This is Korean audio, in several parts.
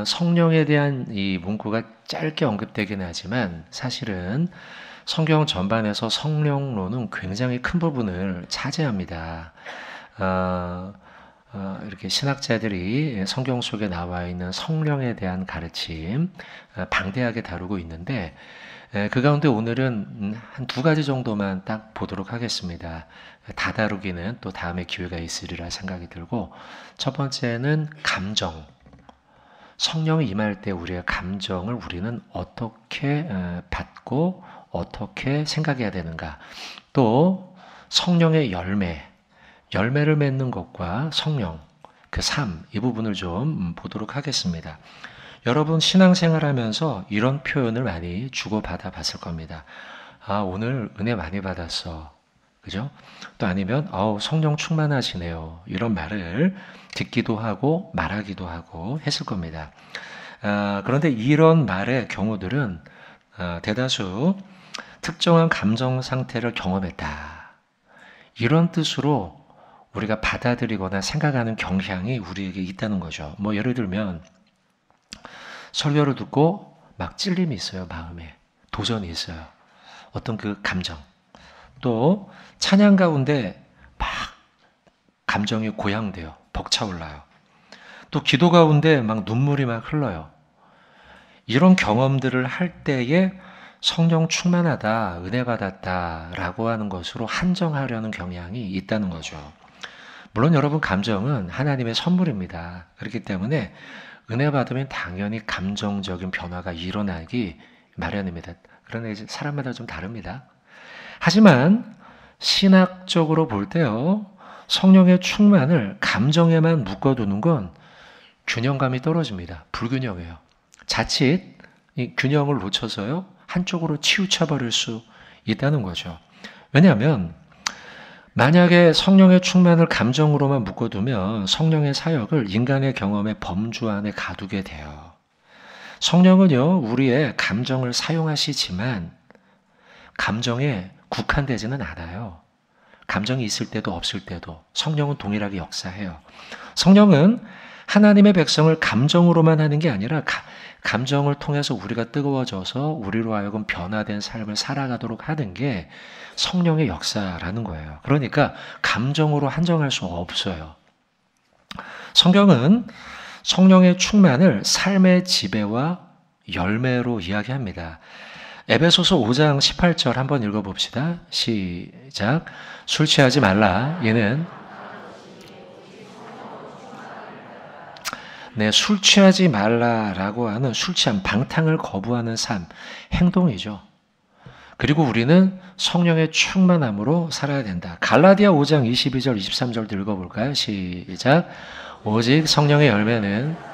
성령에 대한 이 문구가 짧게 언급되긴 하지만 사실은 성경 전반에서 성령론은 굉장히 큰 부분을 차지합니다. 이렇게 신학자들이 성경 속에 나와 있는 성령에 대한 가르침 방대하게 다루고 있는데 그 가운데 오늘은 한 두 가지 정도만 딱 보도록 하겠습니다. 다 다루기는 또 다음에 기회가 있으리라 생각이 들고, 첫 번째는 감정. 성령이 임할 때 우리의 감정을 우리는 어떻게 받고 어떻게 생각해야 되는가. 또 성령의 열매를 맺는 것과 성령, 그 삶, 이 부분을 좀 보도록 하겠습니다. 여러분 신앙생활 하면서 이런 표현을 많이 주고받아 봤을 겁니다. 아, 오늘 은혜 많이 받았어. 그죠? 또 아니면 성령 충만하시네요. 이런 말을 듣기도 하고 말하기도 하고 했을 겁니다. 그런데 이런 말의 경우들은 대다수 특정한 감정 상태를 경험했다, 이런 뜻으로 우리가 받아들이거나 생각하는 경향이 우리에게 있다는 거죠. 뭐 예를 들면 설교를 듣고 막 찔림이 있어요. 마음에 도전이 있어요. 어떤 그 감정. 또 찬양 가운데 막 감정이 고양돼요. 벅차올라요. 또 기도 가운데 막 눈물이 막 흘러요. 이런 경험들을 할 때에 성령 충만하다, 은혜 받았다 라고 하는 것으로 한정하려는 경향이 있다는 거죠. 물론 여러분, 감정은 하나님의 선물입니다. 그렇기 때문에 은혜 받으면 당연히 감정적인 변화가 일어나기 마련입니다. 그러나 이제 사람마다 좀 다릅니다. 하지만 신학적으로 볼 때요, 성령의 충만을 감정에만 묶어두는 건 균형감이 떨어집니다. 불균형해요. 자칫 이 균형을 놓쳐서요, 한쪽으로 치우쳐 버릴 수 있다는 거죠. 왜냐하면 만약에 성령의 충만을 감정으로만 묶어두면 성령의 사역을 인간의 경험의 범주 안에 가두게 돼요. 성령은요, 우리의 감정을 사용하시지만 감정에 국한되지는 않아요. 감정이 있을 때도 없을 때도 성령은 동일하게 역사해요. 성령은 하나님의 백성을 감정으로만 하는 게 아니라 감정을 통해서 우리가 뜨거워져서 우리로 하여금 변화된 삶을 살아가도록 하는 게 성령의 역사라는 거예요. 그러니까 감정으로 한정할 수 없어요. 성경은 성령의 충만을 삶의 지배와 열매로 이야기합니다. 에베소서 5장 18절 한번 읽어봅시다. 시작. 술 취하지 말라. 얘는 술 취하지 말라라고 하는 술 취함, 방탕을 거부하는 삶, 행동이죠. 그리고 우리는 성령의 충만함으로 살아야 된다. 갈라디아 5장 22절, 23절도 읽어볼까요? 시작. 오직 성령의 열매는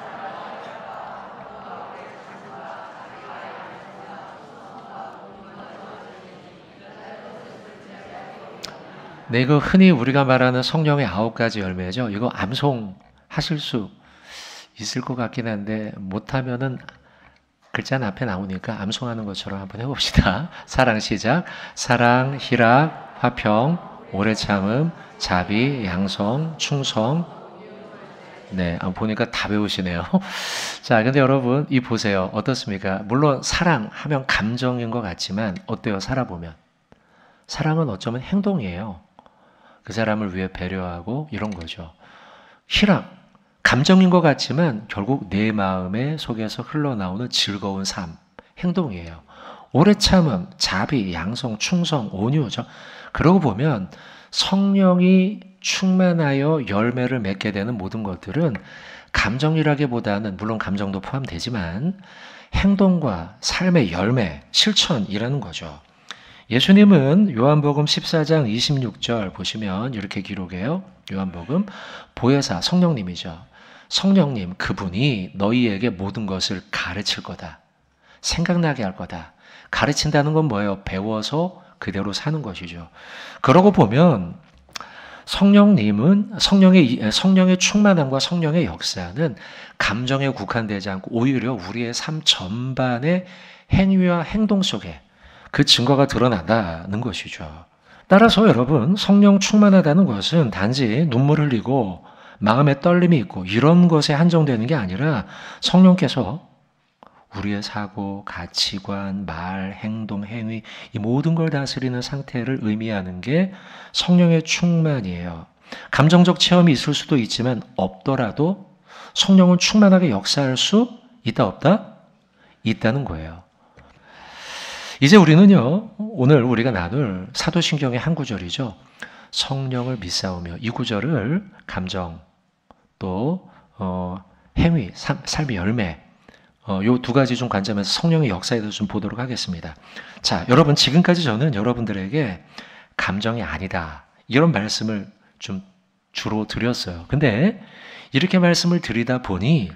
그 흔히 우리가 말하는 성령의 9가지 열매죠. 이거 암송하실 수 있을 것 같긴 한데 못하면은 글자는 앞에 나오니까 암송하는 것처럼 한번 해봅시다. 사랑 시작. 사랑, 희락, 화평, 오래 참음, 자비, 양성, 충성. 보니까 다 배우시네요. 자, 근데 여러분, 이 보세요. 어떻습니까? 물론 사랑하면 감정인 것 같지만 어때요? 살아보면. 사랑은 어쩌면 행동이에요. 그 사람을 위해 배려하고 이런 거죠. 희락, 감정인 것 같지만 결국 내 마음의 속에서 흘러나오는 즐거운 삶, 행동이에요. 오래 참음, 자비, 양성, 충성, 온유죠. 그러고 보면 성령이 충만하여 열매를 맺게 되는 모든 것들은 감정이라기보다는 물론 감정도 포함되지만 행동과 삶의 열매, 실천이라는 거죠. 예수님은 요한복음 14장 26절 보시면 이렇게 기록해요. 요한복음, 보혜사, 성령님이죠. 성령님, 그분이 너희에게 모든 것을 가르칠 거다. 생각나게 할 거다. 가르친다는 건 뭐예요? 배워서 그대로 사는 것이죠. 그러고 보면 성령님은 성령의 충만함과 성령의 역사는 감정에 국한되지 않고 오히려 우리의 삶 전반의 행위와 행동 속에 그 증거가 드러난다는 것이죠. 따라서 여러분, 성령 충만하다는 것은 단지 눈물 흘리고 마음에 떨림이 있고 이런 것에 한정되는 게 아니라 성령께서 우리의 사고, 가치관, 말, 행동, 행위 이 모든 걸 다스리는 상태를 의미하는 게 성령의 충만이에요. 감정적 체험이 있을 수도 있지만 없더라도 성령은 충만하게 역사할 수 있다 없다? 있다는 거예요. 이제 우리는요, 오늘 우리가 나눌 사도신경의 한 구절이죠. 성령을 믿사오며, 이 구절을 감정 또 행위, 삶의 열매 요 두 가지 좀 관점에서 성령의 역사에 대해서 좀 보도록 하겠습니다. 자, 여러분 지금까지 저는 여러분들에게 감정이 아니다 이런 말씀을 좀 주로 드렸어요. 근데 이렇게 말씀을 드리다 보니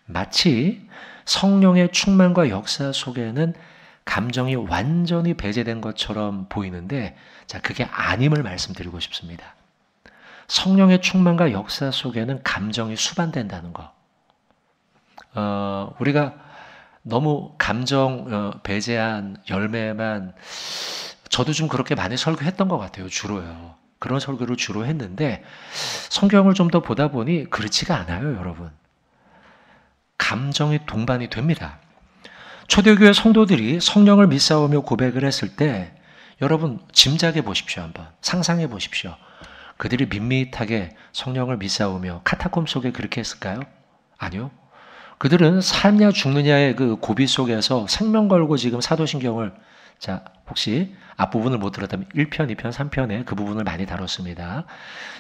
마치 성령의 충만과 역사 속에는 감정이 완전히 배제된 것처럼 보이는데, 자, 그게 아님을 말씀드리고 싶습니다. 성령의 충만과 역사 속에는 감정이 수반된다는 거. 우리가 너무 감정 배제한 열매만, 저도 좀 그렇게 많이 설교했던 것 같아요. 주로요. 그런 설교를 주로 했는데 성경을 좀 더 보다 보니 그렇지가 않아요, 여러분. 감정이 동반이 됩니다. 초대교회 성도들이 성령을 믿사오며 고백을 했을 때 여러분 짐작해 보십시오. 한번 상상해 보십시오. 그들이 밋밋하게 성령을 믿사오며 카타콤 속에 그렇게 했을까요? 아니요. 그들은 삶냐 죽느냐의 그 고비 속에서 생명 걸고 지금 사도신경을, 자, 혹시 앞부분을 못 들었다면 1편, 2편, 3편에 그 부분을 많이 다뤘습니다.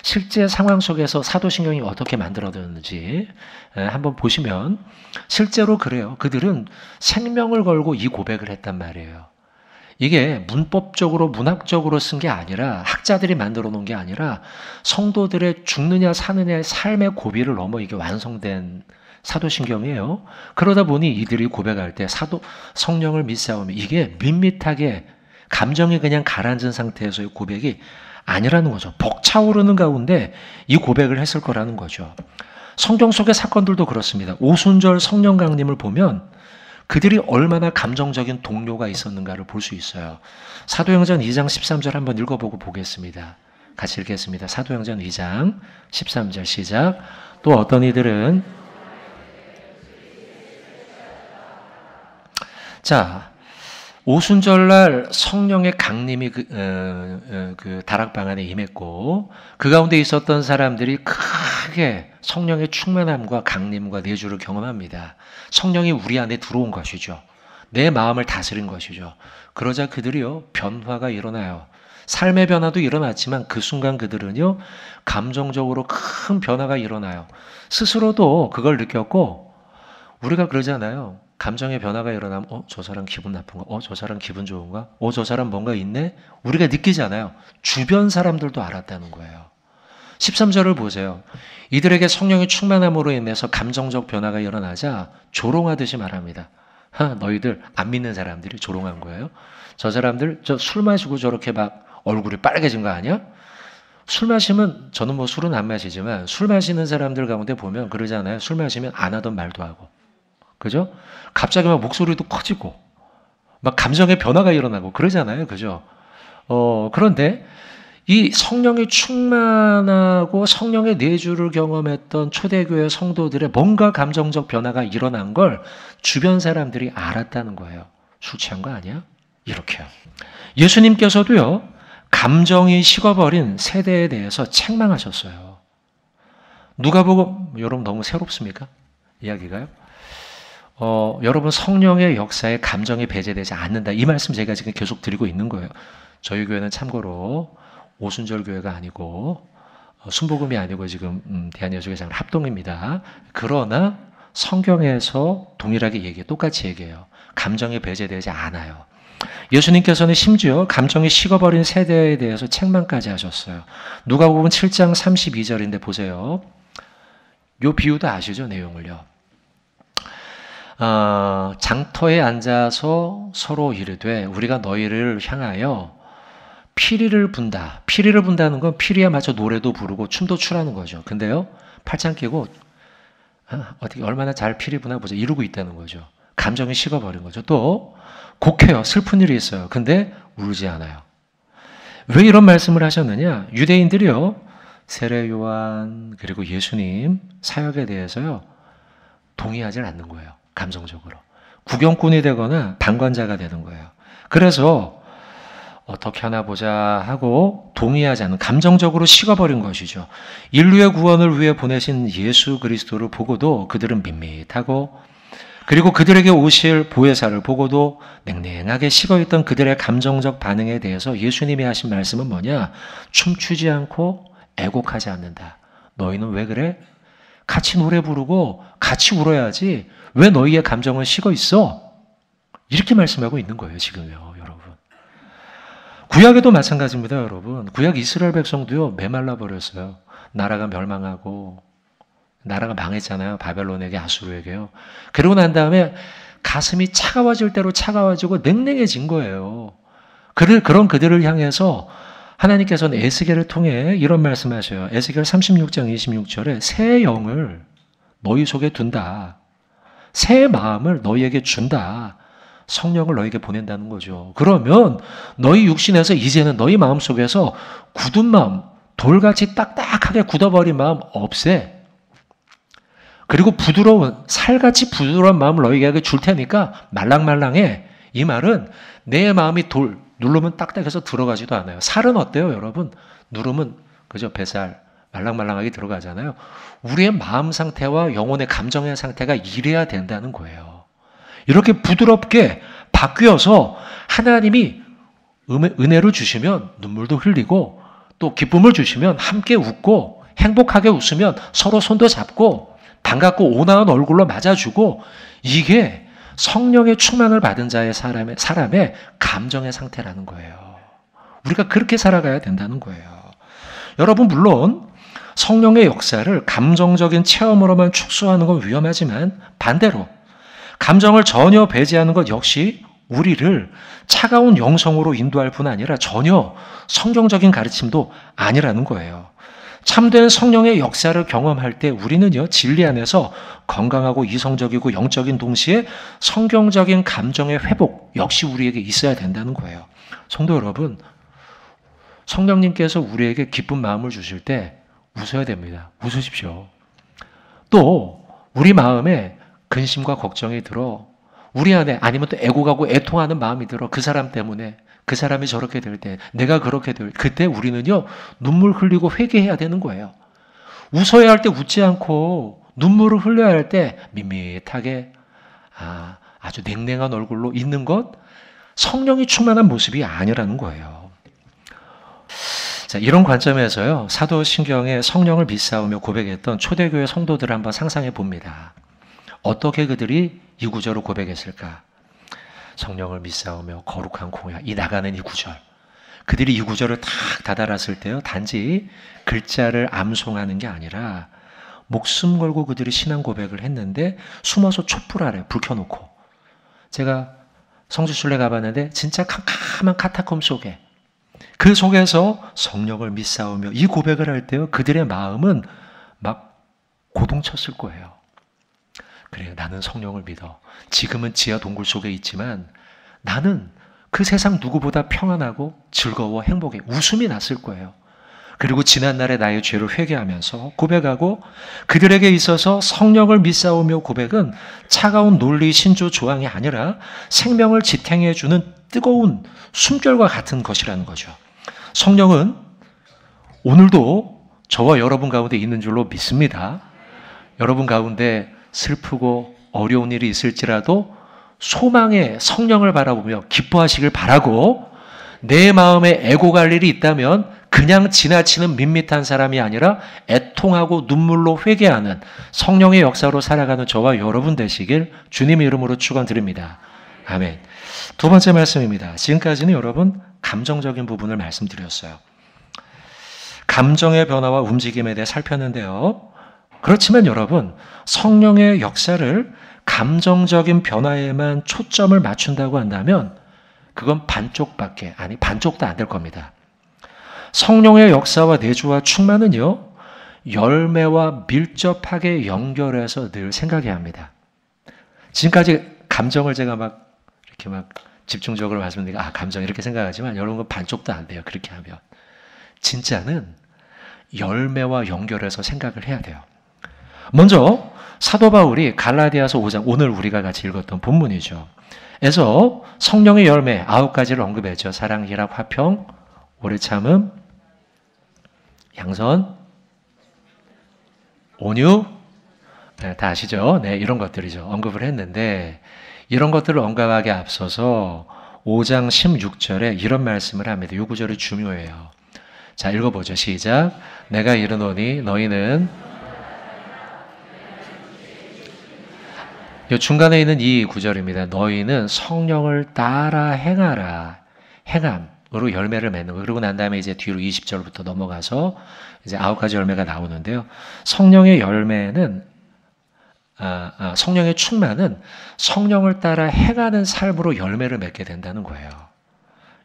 실제 상황 속에서 사도신경이 어떻게 만들어졌는지 한번 보시면 실제로 그래요. 그들은 생명을 걸고 이 고백을 했단 말이에요. 이게 문법적으로 문학적으로 쓴 게 아니라, 학자들이 만들어 놓은 게 아니라 성도들의 죽느냐 사느냐의 삶의 고비를 넘어 이게 완성된 사도신경이에요. 그러다 보니 이들이 고백할 때 성령을 믿사오며, 이게 밋밋하게 감정이 그냥 가라앉은 상태에서의 고백이 아니라는 거죠. 벅차오르는 가운데 이 고백을 했을 거라는 거죠. 성경 속의 사건들도 그렇습니다. 오순절 성령 강림을 보면 그들이 얼마나 감정적인 동료가 있었는가를 볼 수 있어요. 사도행전 2장 13절 한번 읽어보고 보겠습니다. 같이 읽겠습니다. 사도행전 2장 13절 시작. 또 어떤 이들은, 자, 오순절날 성령의 강림이 그 다락방 안에 임했고 그 가운데 있었던 사람들이 크게 성령의 충만함과 강림과 내주를 경험합니다. 성령이 우리 안에 들어온 것이죠. 내 마음을 다스린 것이죠. 그러자 그들이요, 변화가 일어나요. 삶의 변화도 일어났지만 그 순간 그들은요, 감정적으로 큰 변화가 일어나요. 스스로도 그걸 느꼈고, 우리가 그러잖아요. 감정의 변화가 일어나면 저 사람 기분 나쁜가? 저 사람 기분 좋은가? 저 사람 뭔가 있네? 우리가 느끼잖아요. 주변 사람들도 알았다는 거예요. 13절을 보세요. 이들에게 성령의 충만함으로 인해서 감정적 변화가 일어나자 조롱하듯이 말합니다. 너희들 안 믿는 사람들이 조롱한 거예요. 저 사람들 술 마시고 저렇게 막 얼굴이 빨개진 거 아니야? 술 마시면, 저는 뭐 술은 안 마시지만 술 마시는 사람들 가운데 보면 그러잖아요. 술 마시면 안 하던 말도 하고, 그죠? 갑자기 막 목소리도 커지고 막 감정의 변화가 일어나고 그러잖아요. 그죠? 그런데 이 성령이 충만하고 성령의 내주를 경험했던 초대교회 성도들의 뭔가 감정적 변화가 일어난 걸 주변 사람들이 알았다는 거예요. 술 취한 거 아니야? 이렇게요. 예수님께서도요, 감정이 식어버린 세대에 대해서 책망하셨어요. 누가복음, 여러분 너무 새롭습니까? 이야기가요? 여러분 성령의 역사에 감정이 배제되지 않는다. 이 말씀 제가 지금 계속 드리고 있는 거예요. 저희 교회는 참고로 오순절 교회가 아니고 순복음이 아니고 지금 대한예수교회장 합동입니다. 그러나 성경에서 동일하게 얘기해요. 똑같이 얘기해요. 감정이 배제되지 않아요. 예수님께서는 심지어 감정이 식어버린 세대에 대해서 책망까지 하셨어요. 누가복음 7장 32절인데 보세요. 요 비유도 아시죠? 내용을요. 장터에 앉아서 서로 이르되 우리가 너희를 향하여 피리를 분다. 피리를 분다는 건 피리에 맞춰 노래도 부르고 춤도 추라는 거죠. 근데요, 팔짱 끼고 어떻게 얼마나 잘 피리 부나 보자 이러고 있다는 거죠. 감정이 식어버린 거죠. 또 곡해요. 슬픈 일이 있어요. 근데 울지 않아요. 왜 이런 말씀을 하셨느냐? 유대인들이요, 세례 요한 그리고 예수님 사역에 대해서요 동의하지 않는 거예요. 감정적으로. 구경꾼이 되거나 방관자가 되는 거예요. 그래서 어떻게 하나 보자 하고 동의하지 않는, 감정적으로 식어버린 것이죠. 인류의 구원을 위해 보내신 예수 그리스도를 보고도 그들은 밋밋하고, 그리고 그들에게 오실 보혜사를 보고도 냉랭하게 식어있던 그들의 감정적 반응에 대해서 예수님이 하신 말씀은 뭐냐? 춤추지 않고 애곡하지 않는다. 너희는 왜 그래? 같이 노래 부르고 같이 울어야지. 왜 너희의 감정은 식어 있어? 이렇게 말씀하고 있는 거예요, 지금요, 여러분. 구약에도 마찬가지입니다, 여러분. 구약 이스라엘 백성도요, 메말라 버렸어요. 나라가 멸망하고, 나라가 망했잖아요. 바벨론에게, 아수르에게요. 그러고 난 다음에 가슴이 차가워질 대로 차가워지고 냉랭해진 거예요. 그런 그들을 향해서 하나님께서는 에스겔을 통해 이런 말씀하셔요. 에스겔 36장 26절에 새 영을 너희 속에 둔다. 새 마음을 너희에게 준다. 성령을 너희에게 보낸다는 거죠. 그러면 너희 육신에서 이제는 너희 마음속에서 굳은 마음, 돌같이 딱딱하게 굳어버린 마음 없애. 그리고 부드러운, 살같이 부드러운 마음을 너희에게 줄 테니까 말랑말랑해. 이 말은 내 마음이 돌, 누르면 딱딱해서 들어가지도 않아요. 살은 어때요, 여러분? 누르면, 그죠? 뱃살, 말랑말랑하게 들어가잖아요. 우리의 마음 상태와 영혼의 감정의 상태가 이래야 된다는 거예요. 이렇게 부드럽게 바뀌어서 하나님이 은혜를 주시면 눈물도 흘리고 또 기쁨을 주시면 함께 웃고 행복하게 웃으면 서로 손도 잡고 반갑고 온화한 얼굴로 맞아주고, 이게 성령의 충만을 받은 자의 사람의 감정의 상태라는 거예요. 우리가 그렇게 살아가야 된다는 거예요. 여러분, 물론 성령의 역사를 감정적인 체험으로만 축소하는 건 위험하지만 반대로 감정을 전혀 배제하는 것 역시 우리를 차가운 영성으로 인도할 뿐 아니라 전혀 성경적인 가르침도 아니라는 거예요. 참된 성령의 역사를 경험할 때 우리는요, 진리 안에서 건강하고 이성적이고 영적인 동시에 성경적인 감정의 회복 역시 우리에게 있어야 된다는 거예요. 성도 여러분, 성령님께서 우리에게 기쁜 마음을 주실 때 웃어야 됩니다. 웃으십시오. 또 우리 마음에 근심과 걱정이 들어, 우리 안에 아니면 또 애곡하고 애통하는 마음이 들어, 그 사람 때문에, 그 사람이 저렇게 될 때, 내가 그렇게 될 때, 그때 우리는요 눈물 흘리고 회개해야 되는 거예요. 웃어야 할 때 웃지 않고 눈물을 흘려야 할 때 밋밋하게 아주 냉랭한 얼굴로 있는 것, 성령이 충만한 모습이 아니라는 거예요. 자, 이런 관점에서요 사도신경에 성령을 믿사오며 고백했던 초대교회 성도들을 한번 상상해 봅니다. 어떻게 그들이 이 구절을 고백했을까? 성령을 믿사오며 거룩한 공약, 이 나가는 이 구절. 그들이 이 구절을 탁 다다랐을 때요, 단지 글자를 암송하는 게 아니라 목숨 걸고 그들이 신앙 고백을 했는데 숨어서 촛불 아래 불 켜놓고, 제가 성지순례 가봤는데 진짜 캄캄한 카타콤 속에, 그 속에서 성령을 믿사오며 이 고백을 할 때요, 그들의 마음은 막 고동쳤을 거예요. 그래요. 나는 성령을 믿어. 지금은 지하 동굴 속에 있지만 나는 그 세상 누구보다 평안하고 즐거워 행복해. 웃음이 났을 거예요. 그리고 지난날의 나의 죄를 회개하면서 고백하고, 그들에게 있어서 성령을 믿사오며 고백은 차가운 논리 신조 조항이 아니라 생명을 지탱해 주는 뜨거운 숨결과 같은 것이라는 거죠. 성령은 오늘도 저와 여러분 가운데 있는 줄로 믿습니다. 여러분 가운데 슬프고 어려운 일이 있을지라도 소망의 성령을 바라보며 기뻐하시길 바라고, 내 마음에 애고갈 일이 있다면 그냥 지나치는 밋밋한 사람이 아니라 애통하고 눈물로 회개하는 성령의 역사로 살아가는 저와 여러분 되시길 주님의 이름으로 축원드립니다. 아멘. 두 번째 말씀입니다. 지금까지는 여러분 감정적인 부분을 말씀드렸어요. 감정의 변화와 움직임에 대해 살폈는데요. 그렇지만 여러분, 성령의 역사를 감정적인 변화에만 초점을 맞춘다고 한다면 그건 반쪽도 안 될 겁니다. 성령의 역사와 내주와 충만은요, 열매와 밀접하게 연결해서 늘 생각해야 합니다. 지금까지 감정을 제가 이렇게 집중적으로 말씀드리니까 감정 이렇게 생각하지만 여러분, 반쪽도 안 돼요. 그렇게 하면. 진짜는 열매와 연결해서 생각을 해야 돼요. 먼저 사도 바울이 갈라디아서 5장, 오늘 우리가 같이 읽었던 본문이죠. 에서 성령의 열매 9가지를 언급했죠. 사랑, 희락, 화평, 오래 참음, 양선, 온유, 네, 다 아시죠? 네, 이런 것들이죠. 언급을 했는데 이런 것들을 언급하기 앞서서 5장 16절에 이런 말씀을 합니다. 이 구절이 중요해요. 자, 읽어보죠. 시작. 내가 이르노니 너희는, 이 중간에 있는 이 구절입니다. 너희는 성령을 따라 행하라. 행함으로 열매를 맺는 거. 그러고 난 다음에 이제 뒤로 20절부터 넘어가서 이제 9가지 열매가 나오는데요. 성령의 열매는 성령의 충만은 성령을 따라 행하는 삶으로 열매를 맺게 된다는 거예요.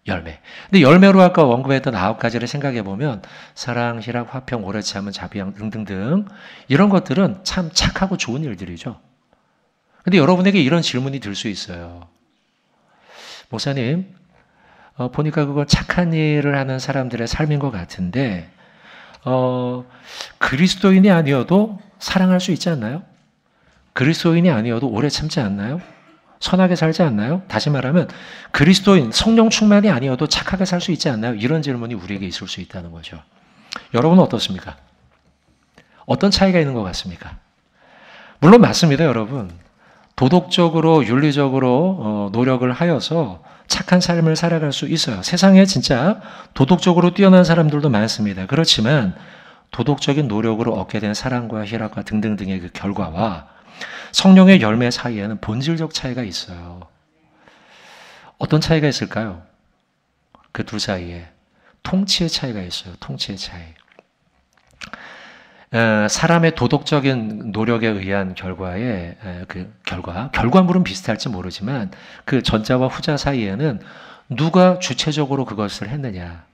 열매. 근데 열매로 아까 언급했던 9가지를 생각해 보면 사랑, 희락, 화평, 오래 참음, 자비양 등등등 이런 것들은 참 착하고 좋은 일들이죠. 근데 여러분에게 이런 질문이 들 수 있어요. 목사님, 보니까 그건 착한 일을 하는 사람들의 삶인 것 같은데 그리스도인이 아니어도 사랑할 수 있지 않나요? 그리스도인이 아니어도 오래 참지 않나요? 선하게 살지 않나요? 다시 말하면 그리스도인, 성령 충만이 아니어도 착하게 살 수 있지 않나요? 이런 질문이 우리에게 있을 수 있다는 거죠. 여러분은 어떻습니까? 어떤 차이가 있는 것 같습니까? 물론 맞습니다, 여러분. 도덕적으로, 윤리적으로 노력을 하여서 착한 삶을 살아갈 수 있어요. 세상에 진짜 도덕적으로 뛰어난 사람들도 많습니다. 그렇지만 도덕적인 노력으로 얻게 된 사랑과 희락과 등등등의 그 결과와 성령의 열매 사이에는 본질적 차이가 있어요. 어떤 차이가 있을까요? 그 둘 사이에 통치의 차이가 있어요. 통치의 차이. 사람의 도덕적인 노력에 의한 결과의 결과물은 비슷할지 모르지만 그 전자와 후자 사이에는 누가 주체적으로 그것을 했느냐.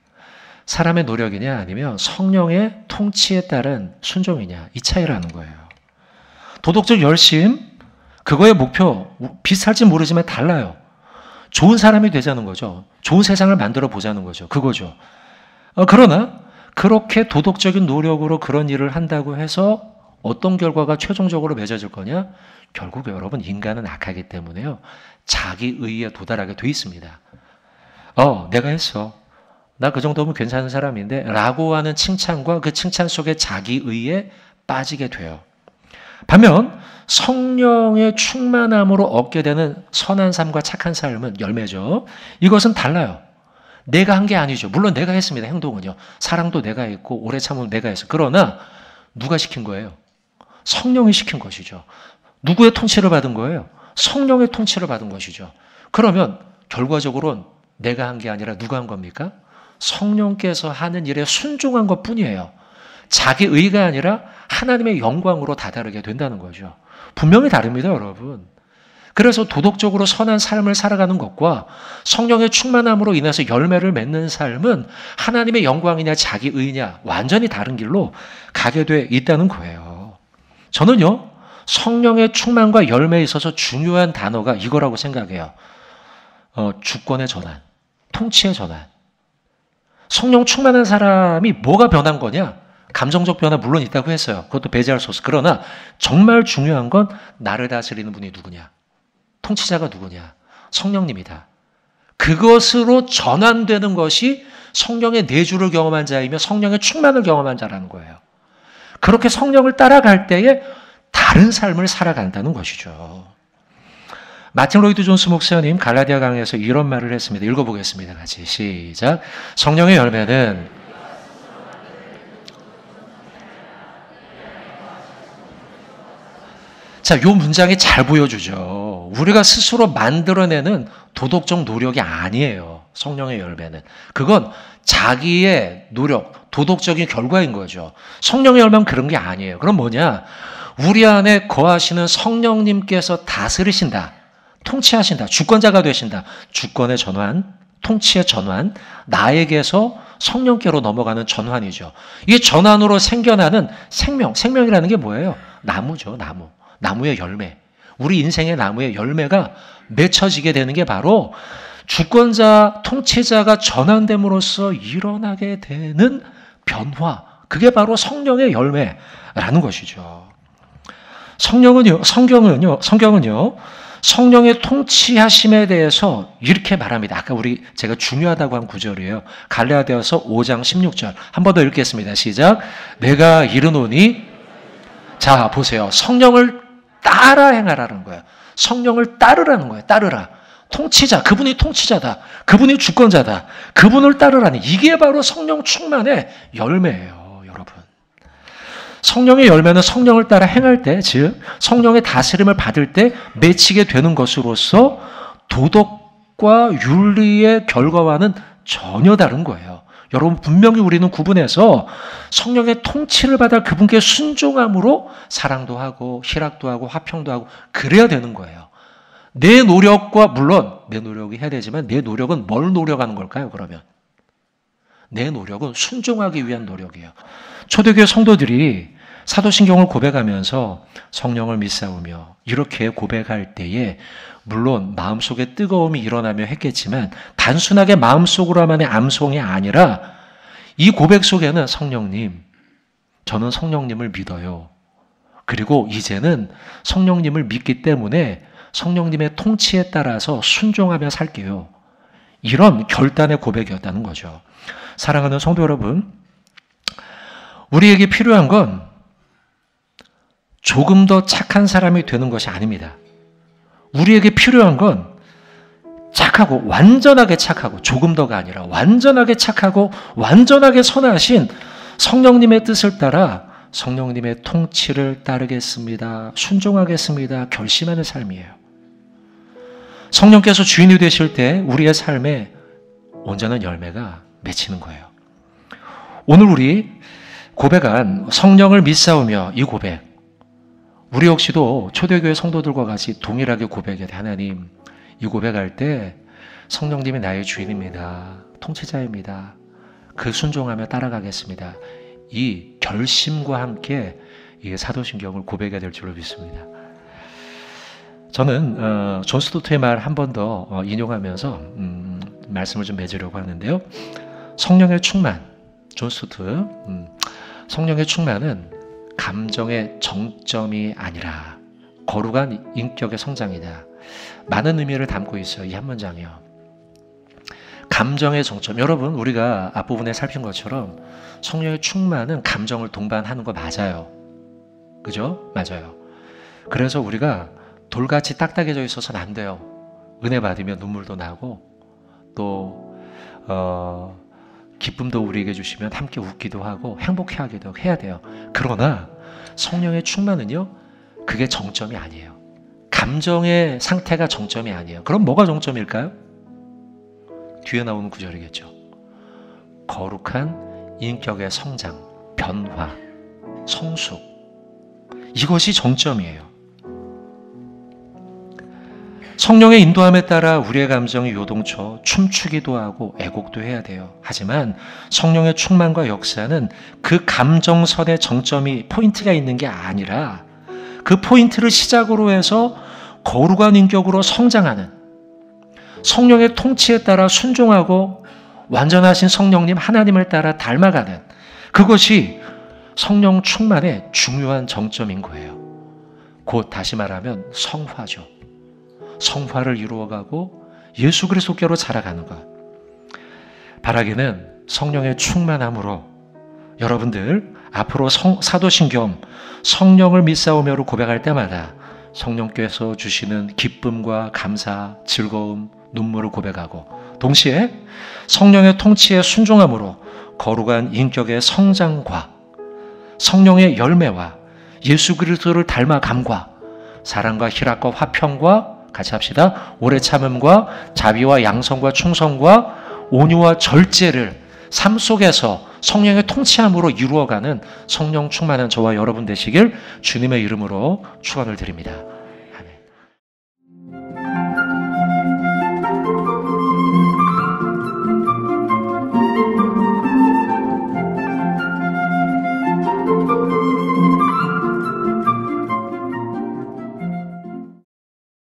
사람의 노력이냐 아니면 성령의 통치에 따른 순종이냐. 이 차이라는 거예요. 도덕적 열심, 그거의 목표 비슷할지 모르지만 달라요. 좋은 사람이 되자는 거죠. 좋은 세상을 만들어 보자는 거죠. 그거죠. 그러나 그렇게 도덕적인 노력으로 그런 일을 한다고 해서 어떤 결과가 최종적으로 맺어질 거냐? 결국 여러분 인간은 악하기 때문에요. 자기 의에 도달하게 돼 있습니다. 내가 했어. 나 그 정도면 괜찮은 사람인데 라고 하는 칭찬과 그 칭찬 속에 자기 의에 빠지게 돼요. 반면 성령의 충만함으로 얻게 되는 선한 삶과 착한 삶은 열매죠. 이것은 달라요. 내가 한 게 아니죠. 물론 내가 했습니다. 행동은요. 사랑도 내가 했고 오래 참음도 내가 했어요. 그러나 누가 시킨 거예요? 성령이 시킨 것이죠. 누구의 통치를 받은 거예요? 성령의 통치를 받은 것이죠. 그러면 결과적으로는 내가 한 게 아니라 누가 한 겁니까? 성령께서 하는 일에 순종한 것뿐이에요. 자기 의가 아니라 하나님의 영광으로 다다르게 된다는 거죠. 분명히 다릅니다, 여러분. 그래서 도덕적으로 선한 삶을 살아가는 것과 성령의 충만함으로 인해서 열매를 맺는 삶은 하나님의 영광이냐 자기 의냐 완전히 다른 길로 가게 돼 있다는 거예요. 저는요, 성령의 충만과 열매에 있어서 중요한 단어가 이거라고 생각해요. 주권의 전환, 통치의 전환. 성령 충만한 사람이 뭐가 변한 거냐? 감정적 변화 물론 있다고 했어요. 그것도 배제할 수 없어. 그러나 정말 중요한 건 나를 다스리는 분이 누구냐? 통치자가 누구냐? 성령님이다. 그것으로 전환되는 것이 성령의 내주를 경험한 자이며 성령의 충만을 경험한 자라는 거예요. 그렇게 성령을 따라갈 때에 다른 삶을 살아간다는 것이죠. 마틴 로이드 존스 목사님 갈라디아 강에서 이런 말을 했습니다. 읽어보겠습니다. 같이 시작. 성령의 열매는 자, 요 문장이 잘 보여주죠. 우리가 스스로 만들어내는 도덕적 노력이 아니에요. 성령의 열매는. 그건 자기의 노력, 도덕적인 결과인 거죠. 성령의 열매는 그런 게 아니에요. 그럼 뭐냐? 우리 안에 거하시는 성령님께서 다스리신다. 통치하신다. 주권자가 되신다. 주권의 전환, 통치의 전환, 나에게서 성령께로 넘어가는 전환이죠. 이 전환으로 생겨나는 생명, 생명이라는 게 뭐예요? 나무죠, 나무. 나무의 열매. 우리 인생의 나무의 열매가 맺혀지게 되는 게 바로 주권자, 통치자가 전환됨으로써 일어나게 되는 변화, 그게 바로 성령의 열매라는 것이죠. 성경은요, 성령의 통치하심에 대해서 이렇게 말합니다. 아까 제가 중요하다고 한 구절이에요. 갈라디아서 5장 16절. 한 번 더 읽겠습니다. 시작. 내가 이르노니, 자, 보세요. 성령을 따라 행하라는 거예요. 성령을 따르라는 거예요. 따르라. 통치자, 그분이 통치자다. 그분이 주권자다. 그분을 따르라니. 이게 바로 성령 충만의 열매예요, 여러분. 성령의 열매는 성령을 따라 행할 때, 즉 성령의 다스림을 받을 때 맺히게 되는 것으로서 도덕과 윤리의 결과와는 전혀 다른 거예요. 여러분, 분명히 우리는 구분해서 성령의 통치를 받아 그분께 순종함으로 사랑도 하고 희락도 하고 화평도 하고 그래야 되는 거예요. 내 노력과, 물론 내 노력이 해야 되지만 내 노력은 뭘 노력하는 걸까요, 그러면? 내 노력은 순종하기 위한 노력이에요. 초대교회 성도들이 사도신경을 고백하면서 성령을 믿사오며 이렇게 고백할 때에 물론 마음속에 뜨거움이 일어나며 했겠지만 단순하게 마음속으로만의 암송이 아니라 이 고백 속에는 성령님, 저는 성령님을 믿어요. 그리고 이제는 성령님을 믿기 때문에 성령님의 통치에 따라서 순종하며 살게요. 이런 결단의 고백이었다는 거죠. 사랑하는 성도 여러분, 우리에게 필요한 건 조금 더 착한 사람이 되는 것이 아닙니다. 우리에게 필요한 건 착하고, 완전하게 착하고, 조금 더가 아니라 완전하게 착하고 완전하게 선하신 성령님의 뜻을 따라 성령님의 통치를 따르겠습니다, 순종하겠습니다 결심하는 삶이에요. 성령께서 주인이 되실 때 우리의 삶에 온전한 열매가 맺히는 거예요. 오늘 우리 고백한 성령을 믿사오며 이 고백, 우리 역시도 초대교회 성도들과 같이 동일하게 고백해야 돼. 하나님, 이 고백할 때 성령님이 나의 주인입니다, 통치자입니다, 그 순종하며 따라가겠습니다, 이 결심과 함께 이 사도신경을 고백해야 될 줄로 믿습니다. 저는 존 스토트의 말 한 번 더 인용하면서 말씀을 좀 맺으려고 하는데요. 성령의 충만, 존 스토트, 성령의 충만은 감정의 정점이 아니라 거룩한 인격의 성장이다. 많은 의미를 담고 있어요, 이 한 문장이요. 감정의 정점. 여러분, 우리가 앞부분에 살핀 것처럼 성령의 충만은 감정을 동반하는 거 맞아요. 그죠? 맞아요. 그래서 우리가 돌같이 딱딱해져 있어서는 안 돼요. 은혜 받으면 눈물도 나고 또 기쁨도 우리에게 주시면 함께 웃기도 하고 행복해하기도 해야 돼요. 그러나 성령의 충만은요, 그게 정점이 아니에요. 감정의 상태가 정점이 아니에요. 그럼 뭐가 정점일까요? 뒤에 나오는 구절이겠죠. 거룩한 인격의 성장, 변화, 성숙, 이것이 정점이에요. 성령의 인도함에 따라 우리의 감정이 요동쳐 춤추기도 하고 애곡도 해야 돼요. 하지만 성령의 충만과 역사는 그 감정선의 정점이, 포인트가 있는 게 아니라 그 포인트를 시작으로 해서 거룩한 인격으로 성장하는, 성령의 통치에 따라 순종하고 완전하신 성령님 하나님을 따라 닮아가는, 그것이 성령 충만의 중요한 정점인 거예요. 곧 다시 말하면 성화죠. 성화를 이루어가고 예수 그리스도께로 자라가는 것. 바라기는 성령의 충만함으로 여러분들 앞으로 사도신경 성령을 믿사오며로 고백할 때마다 성령께서 주시는 기쁨과 감사, 즐거움, 눈물을 고백하고 동시에 성령의 통치에 순종함으로 거룩한 인격의 성장과 성령의 열매와 예수 그리스도를 닮아감과 사랑과 희락과 화평과, 같이 합시다, 오래 참음과 자비와 양성과 충성과 온유와 절제를 삶 속에서 성령의 통치함으로 이루어가는 성령 충만한 저와 여러분 되시길 주님의 이름으로 축원을 드립니다.